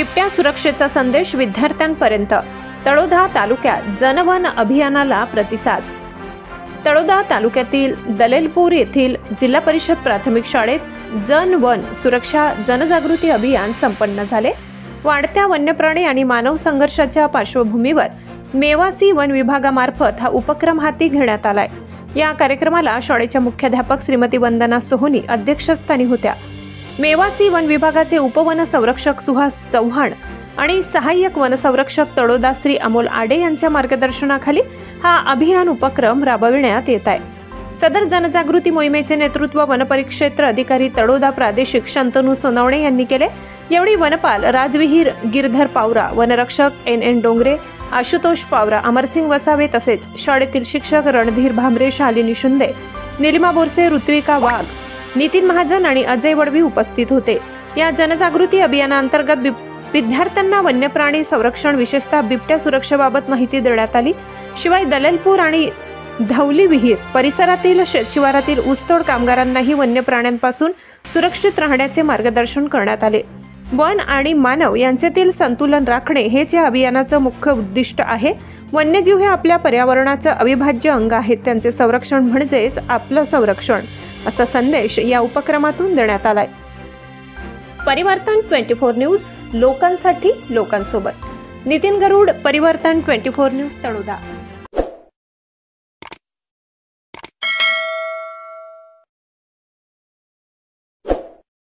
बिबट्या सुरक्षेचा संदेश विद्यार्थ्यांपर्यंत। तळोदा तालुक्यात जनवन अभियानाला प्रतिसाद। तळोदा तालुक्यातील दलेलपूर येथील जिल्हा परिषद प्राथमिक शाळेत जन वन सुरक्षा जनजागृती अभियान संपन्न झाले। वाढत्या वन्यप्राणी आणि मानव संघर्षाच्या पार्श्वभूमीवर मेवासी वन विभागामार्फत हा उपक्रम हाती घेण्यात आलाय। या कार्यक्रमाला शाळेच्या मुख्याध्यापक श्रीमती वंदना सोहोनी अध्यक्षस्थानी होत्या। मेवासी वन विभागाचे उपवन संरक्षक सुहास चव्हाण आणि सहाय्यक वनसंरक्षक तळोदा श्री अमोल आडे यांच्या मार्गदर्शनाखाली हा अभियान उपक्रम राबविण्यात येत आहे। सदर जनजागृती मोहिमेचे नेतृत्व वनपरिक्षेत्र अधिकारी तळोदा प्रादेशिक शंतनू सोनवणे यांनी केले। यावेळी वनपाल राजविहीर गिरधर पावरा, वनरक्षक एन डोंगरे, आशुतोष पावरा, अमरसिंग वसावे तसेच शाळेतील शिक्षक रणधीर भामरे, शालिनी शिंदे, निलिमा बोरसे, ऋत्विका वाघ, नितीन महाजन आणि अजय वडवी उपस्थित होते। या जनजागृती अभियानांतर्गत विद्यार्थ्यांना वन्यप्राणी संरक्षण विशेषतः बिबट्या सुरक्षेबाबत माहिती देण्यात आली। शिवाय दलेलपूर आणि धवली विहीर परिसरातील शेतशिवारातील ऊसतोड कामगारांनाही वन्य प्राण्यांपासून सुरक्षित राहण्याचे मार्गदर्शन करण्यात आले। वन आणि मानव यांच्यातील संतुलन राखणे हेच या अभियानाचं मुख्य उद्दिष्ट आहे। वन्यजीव हे आपल्या पर्यावरणाचं अविभाज्य अंग आहेत, त्यांचे संरक्षण म्हणजेच आपलं संरक्षण, असा संदेश या उपक्रमातून देण्यात आलाय। परिवर्तन 24 न्यूज, लोकांसाठी लोकांसोबत। नितीन गरुड, परिवर्तन 24 न्यूज, तळोदा।